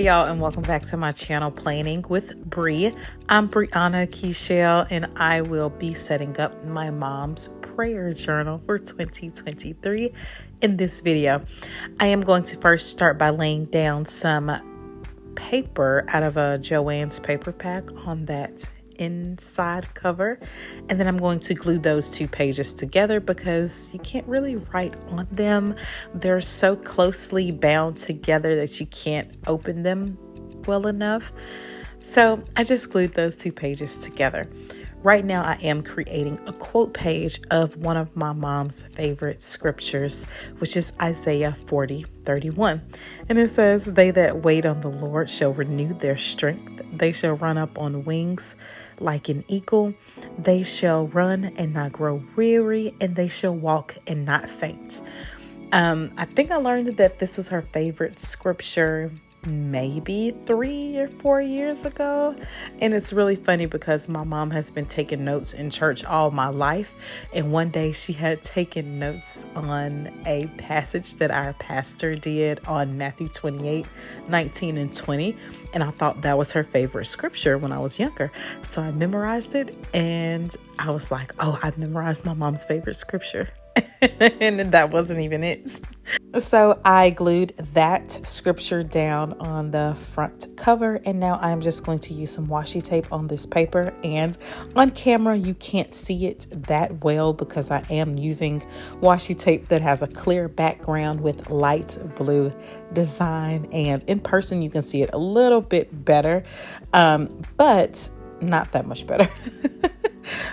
Hey y'all, and welcome back to my channel, Planning with Bree. I'm Brianna Kechelle, and I will be setting up my mom's prayer journal for 2023 in this video. I am going to first start by laying down some paper out of a Joann's paper pack on that inside cover, and then I'm going to glue those two pages together because you can't really write on them. They're so closely bound together that you can't open them well enough. So I just glued those two pages together. Right now I am creating a quote page of one of my mom's favorite scriptures, which is Isaiah 40:31. And it says, "They that wait on the Lord shall renew their strength. They shall run up on wings like an eagle. They shall run and not grow weary, and they shall walk and not faint." I think I learned that this was her favorite scripture maybe 3 or 4 years ago. And it's really funny because my mom has been taking notes in church all my life. And one day she had taken notes on a passage that our pastor did on Matthew 28:19 and 20. And I thought that was her favorite scripture when I was younger. So I memorized it and I was like, oh, I memorized my mom's favorite scripture. And that wasn't even it. So I glued that scripture down on the front cover, and now I'm just going to use some washi tape on this paper. And on camera you can't see it that well because I am using washi tape that has a clear background with light blue design, and in person you can see it a little bit better, but not that much better.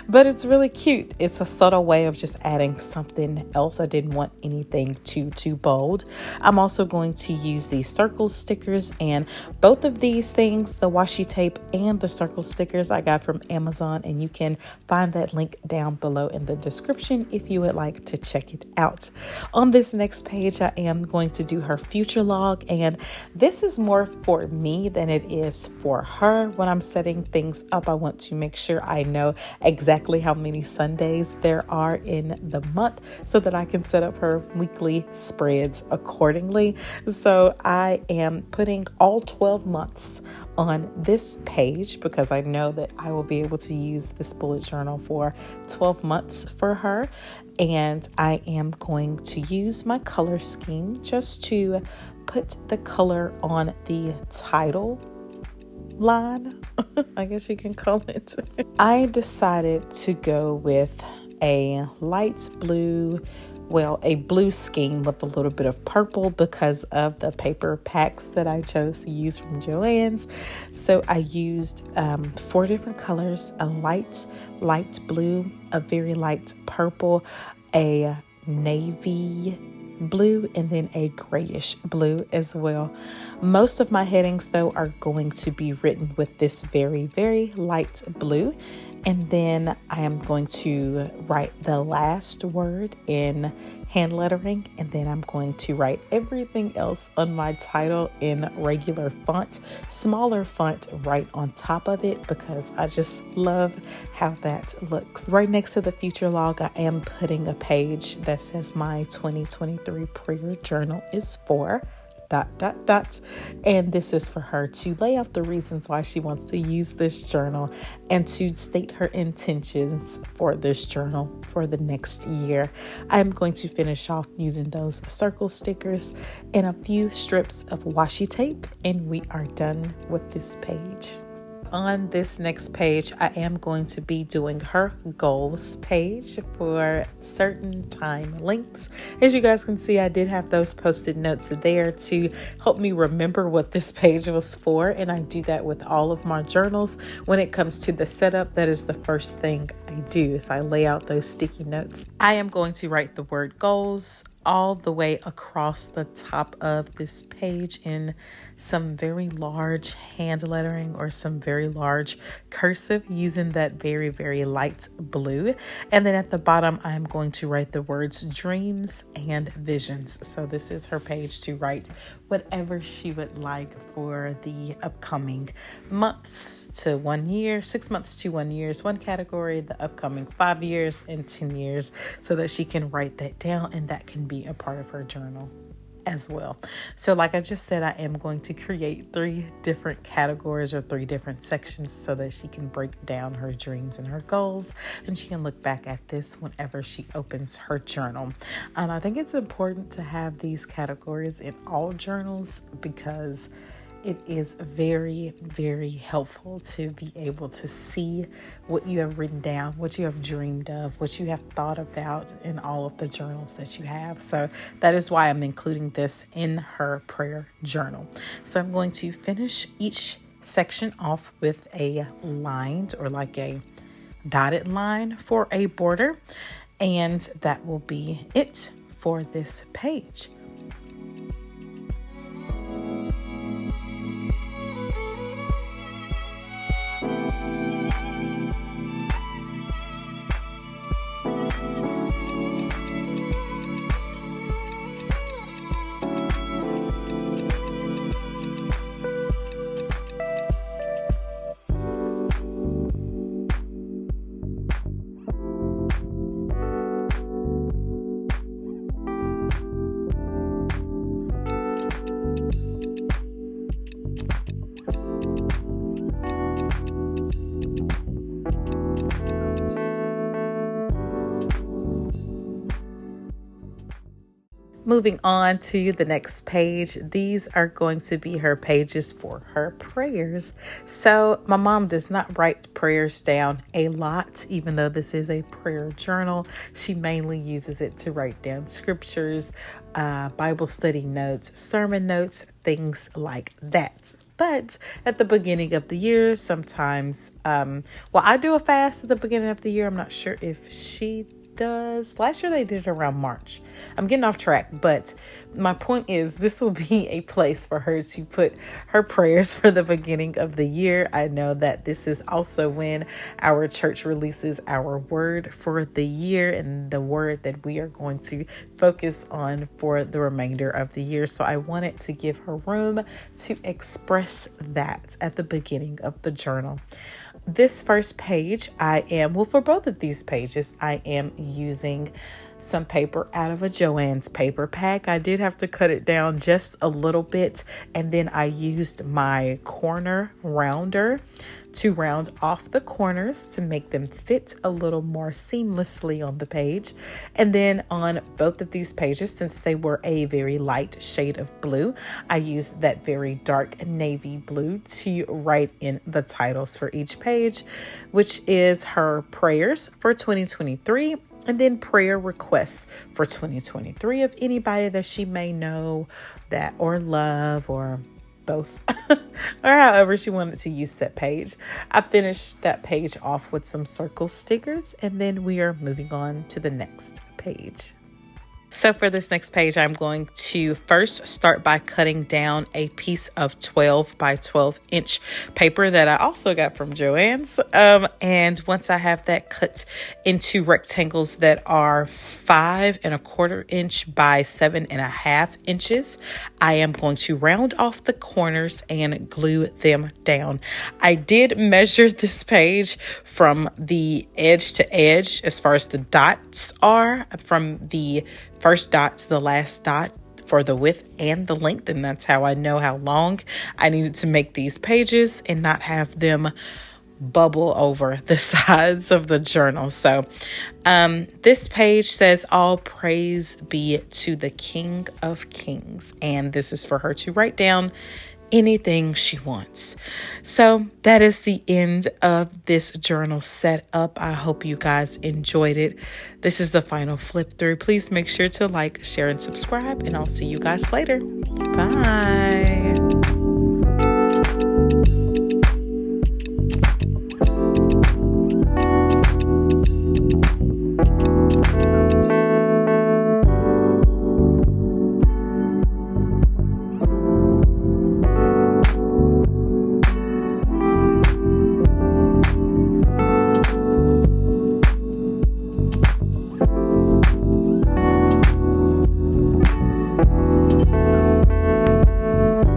But it's really cute. It's a subtle way of just adding something else. I didn't want anything too bold. I'm also going to use these circle stickers, and both of these things, the washi tape and the circle stickers, I got from Amazon, and you can find that link down below in the description if you would like to check it out. On this next page, I am going to do her future log, and this is more for me than it is for her. When I'm setting things up, I want to make sure I know exactly how many Sundays there are in the month so that I can set up her weekly spreads accordingly. So I am putting all 12 months on this page because I know that I will be able to use this bullet journal for 12 months for her. And I am going to use my color scheme just to put the color on the title line, I guess you can call it. I decided to go with a light blue, a blue scheme with a little bit of purple because of the paper packs that I chose to use from Joann's. So I used 4 different colors: a light blue, a very light purple, a navy blue, and then a grayish blue as well. Most of my headings though are going to be written with this very light blue, and then I am going to write the last word in hand lettering, and then I'm going to write everything else on my title in regular font, smaller font right on top of it because I just love how that looks. Right next to the future log, I am putting a page that says my 2023 prayer journal is for ... And this is for her to lay out the reasons why she wants to use this journal and to state her intentions for this journal for the next year. I'm going to finish off using those circle stickers and a few strips of washi tape, and we are done with this page. On this next page, I am going to be doing her goals page for certain time lengths. As you guys can see, I did have those post-it notes there to help me remember what this page was for. And I do that with all of my journals. When it comes to the setup, that is the first thing I do is I lay out those sticky notes. I am going to write the word goals all the way across the top of this page in some very large hand lettering or some very large cursive using that very light blue. And then at the bottom, I'm going to write the words dreams and visions. So this is her page to write whatever she would like for the upcoming months to 1 year, 6 months to 1 year, one category, the upcoming 5 years and 10 years, so that she can write that down and that can be a part of her journal. as well. So like I just said, I am going to create 3 different categories or 3 different sections so that she can break down her dreams and her goals, and she can look back at this whenever she opens her journal. I think it's important to have these categories in all journals because it is very, very helpful to be able to see what you have written down, what you have dreamed of, what you have thought about in all of the journals that you have. So that is why I'm including this in her prayer journal. So I'm going to finish each section off with a lined or like a dotted line for a border, and that will be it for this page. Moving on to the next page, these are going to be her pages for her prayers. So my mom does not write prayers down a lot, even though this is a prayer journal. She mainly uses it to write down scriptures, Bible study notes, sermon notes, things like that. But at the beginning of the year, sometimes, I do a fast at the beginning of the year. I'm not sure if she does. Last year they did it around March. I'm getting off track, but my point is this will be a place for her to put her prayers for the beginning of the year. I know that this is also when our church releases our word for the year and the word that we are going to focus on for the remainder of the year. So I wanted to give her room to express that at the beginning of the journal. This first page, for both of these pages, I am using some paper out of a Joann's paper pack. I did have to cut it down just a little bit, and then I used my corner rounder to round off the corners to make them fit a little more seamlessly on the page. And then on both of these pages, since they were a very light shade of blue, I used that very dark navy blue to write in the titles for each page, which is her prayers for 2023 and then prayer requests for 2023 of anybody that she may know that or love or both or however she wanted to use that page. I finished that page off with some circle stickers, and then we are moving on to the next page. So for this next page, I'm going to first start by cutting down a piece of 12 by 12 inch paper that I also got from Joann's. And once I have that cut into rectangles that are 5¼ inch by 7½ inches, I am going to round off the corners and glue them down. I did measure this page from the edge to edge as far as the dots are, from the first dot to the last dot for the width and the length, and that's how I know how long I needed to make these pages and not have them bubble over the sides of the journal. So this page says, "All praise be to the King of Kings," and this is for her to write down anything she wants. So that is the end of this journal setup. I hope you guys enjoyed it. This is the final flip through. Please make sure to like, share, and subscribe, and I'll see you guys later. Bye.